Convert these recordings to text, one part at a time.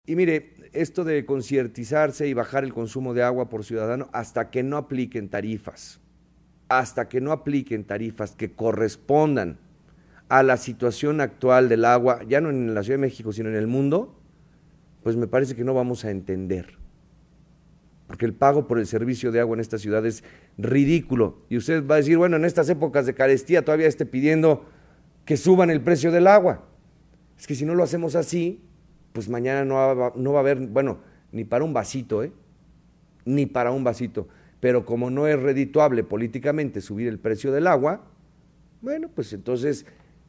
Y mire, esto de concientizarse y bajar el consumo de agua por ciudadano hasta que no apliquen tarifas, que correspondan a la situación actual del agua, ya no en la Ciudad de México, sino en el mundo, pues me parece que no vamos a entender. Porque el pago por el servicio de agua en esta ciudad es ridículo. Y usted va a decir, bueno, en estas épocas de carestía todavía esté pidiendo que suban el precio del agua. Es que si no lo hacemos así, pues mañana no va a haber, bueno, ni para un vasito, ni para un vasito. Pero como no es redituable políticamente subir el precio del agua, bueno, pues entonces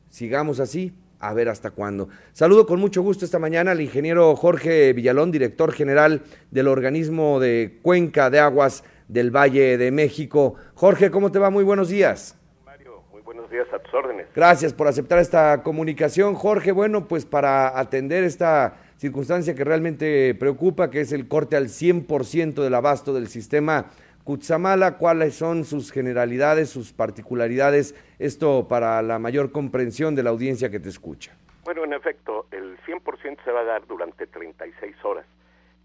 sigamos así, a ver hasta cuándo. Saludo con mucho gusto esta mañana al ingeniero Jorge Villalón, director general del organismo de Cuenca de Aguas del Valle de México. Jorge, ¿cómo te va? Muy buenos días. Mario, muy buenos días, a tus órdenes. Gracias por aceptar esta comunicación, Jorge. Bueno, pues para atender esta circunstancia que realmente preocupa, que es el corte al 100% del abasto del sistema Cutzamala, ¿cuáles son sus generalidades, sus particularidades? Esto para la mayor comprensión de la audiencia que te escucha. Bueno, en efecto, el 100% se va a dar durante 36 horas,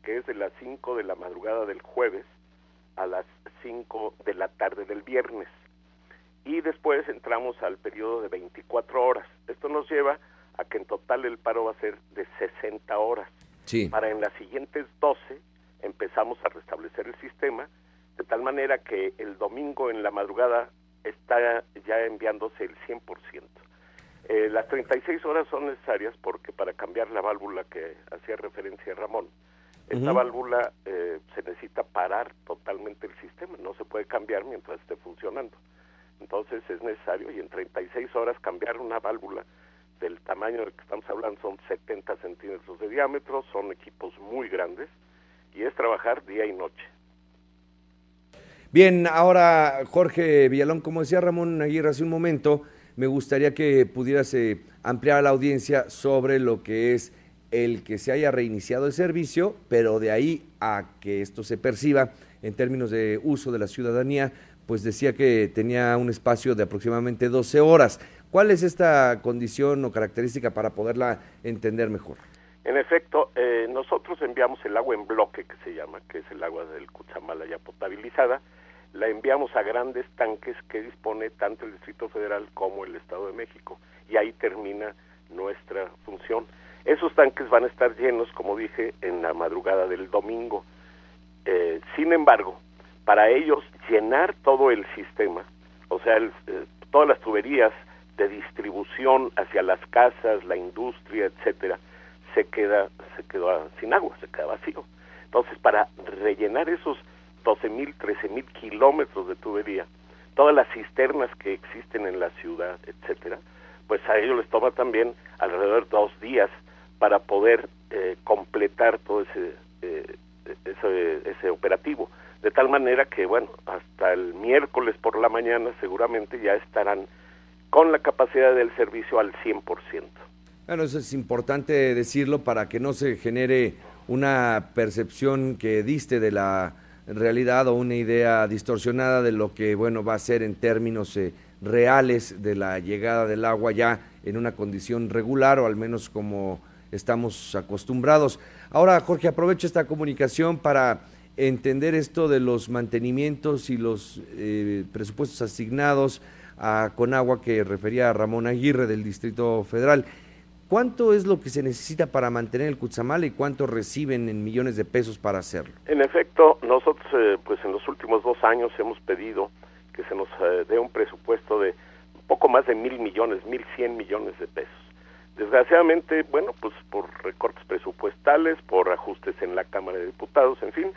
que es de las 5 de la madrugada del jueves a las 5 de la tarde del viernes. Y después entramos al periodo de 24 horas. Esto nos lleva a que en total el paro va a ser de 60 horas. Sí. Para en las siguientes 12 empezamos a restablecer el sistema, de tal manera que el domingo en la madrugada está ya enviándose el 100%. Las 36 horas son necesarias porque para cambiar la válvula que hacía referencia Ramón, esta válvula se necesita parar totalmente el sistema, no se puede cambiar mientras esté funcionando. Entonces es necesario, y en 36 horas cambiar una válvula del tamaño del que estamos hablando, son 70 centímetros de diámetro, son equipos muy grandes, y es trabajar día y noche. Bien, ahora Jorge Villalón, como decía Ramón Aguirre hace un momento, me gustaría que pudieras ampliar a la audiencia sobre lo que es el que se haya reiniciado el servicio, pero de ahí a que esto se perciba en términos de uso de la ciudadanía, pues decía que tenía un espacio de aproximadamente 12 horas. ¿Cuál es esta condición o característica para poderla entender mejor? En efecto, nosotros enviamos el agua en bloque, que se llama, que es el agua del Cutzamala ya potabilizada, la enviamos a grandes tanques que dispone tanto el Distrito Federal como el Estado de México, y ahí termina nuestra función. Esos tanques van a estar llenos, como dije, en la madrugada del domingo. Sin embargo, para ellos llenar todo el sistema, o sea, todas las tuberías de distribución hacia las casas, la industria, etcétera, se quedó sin agua, se queda vacío. Entonces, para rellenar esos 12,000, 13,000 kilómetros de tubería, todas las cisternas que existen en la ciudad, etcétera, pues a ellos les toma también alrededor de 2 días para poder completar todo ese operativo, de tal manera que, bueno, hasta el miércoles por la mañana seguramente ya estarán con la capacidad del servicio al 100%. Bueno, eso es importante decirlo para que no se genere una percepción que diste de la realidad o una idea distorsionada de lo que, bueno, va a ser en términos reales de la llegada del agua ya en una condición regular, o al menos como estamos acostumbrados. Ahora, Jorge, aprovecho esta comunicación para entender esto de los mantenimientos y los presupuestos asignados a Conagua, que refería a Ramón Aguirre del Distrito Federal. ¿Cuánto es lo que se necesita para mantener el Cutzamala y cuánto reciben en millones de pesos para hacerlo? En efecto, nosotros pues en los últimos 2 años hemos pedido que se nos dé un presupuesto de un poco más de 1,000 millones, 1,100 millones de pesos. Desgraciadamente, bueno, pues por recortes presupuestales, por ajustes en la Cámara de Diputados, en fin,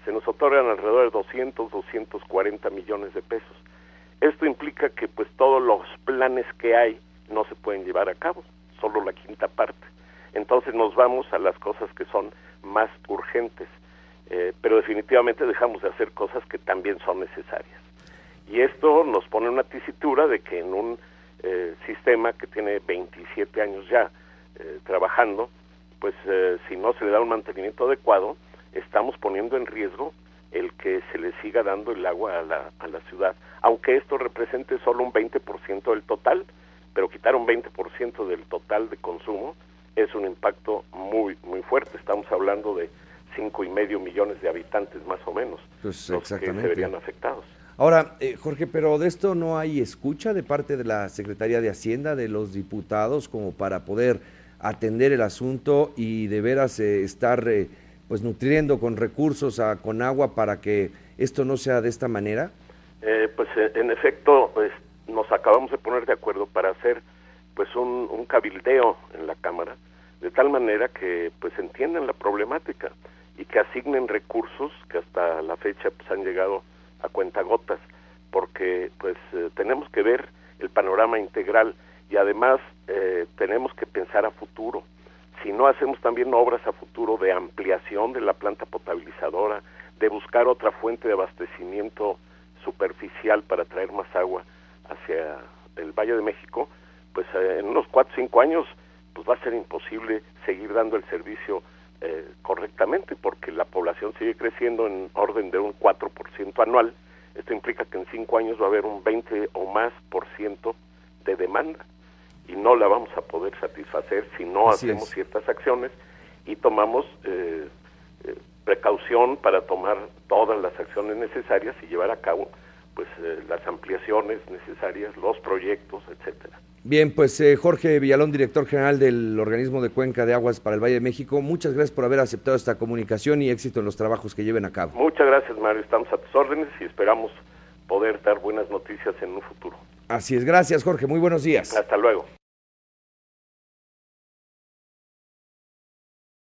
se nos otorgan alrededor de 240 millones de pesos. Esto implica que pues todos los planes que hay no se pueden llevar a cabo, solo la quinta parte. Entonces nos vamos a las cosas que son más urgentes, pero definitivamente dejamos de hacer cosas que también son necesarias. Y esto nos pone una tesitura de que en un sistema que tiene 27 años ya trabajando, pues si no se le da un mantenimiento adecuado, estamos poniendo en riesgo el que se le siga dando el agua a la ciudad, aunque esto represente solo un 20% del total, pero quitar un 20% del total de consumo es un impacto muy fuerte. Estamos hablando de 5,5 millones de habitantes más o menos, pues, los que se verían afectados. Ahora, Jorge, pero de esto no hay escucha de parte de la Secretaría de Hacienda, de los diputados, como para poder atender el asunto y de veras estar pues nutriendo con recursos, con agua, para que esto no sea de esta manera. Pues en efecto, pues, nos acabamos de poner de acuerdo para hacer pues un cabildeo en la Cámara, de tal manera que pues entiendan la problemática y que asignen recursos que hasta la fecha pues han llegado a cuentagotas, porque pues tenemos que ver el panorama integral y además tenemos que pensar a futuro. Si no hacemos también obras a futuro de ampliación de la planta potabilizadora, de buscar otra fuente de abastecimiento superficial para traer más agua hacia el Valle de México, pues en unos 4 o 5 años pues va a ser imposible seguir dando el servicio correctamente, porque la población sigue creciendo en orden de un 4% anual. Esto implica que en 5 años va a haber un 20 o más por ciento de demanda y no la vamos a poder satisfacer si no hacemos ciertas acciones y tomamos precaución para tomar todas las acciones necesarias y llevar a cabo pues las ampliaciones necesarias, los proyectos, etcétera. Bien, pues Jorge Villalón, director general del Organismo de Cuenca de Aguas para el Valle de México, muchas gracias por haber aceptado esta comunicación y éxito en los trabajos que lleven a cabo. Muchas gracias, Mario, estamos a tus órdenes y esperamos poder dar buenas noticias en un futuro. Así es, gracias Jorge, muy buenos días. Hasta luego.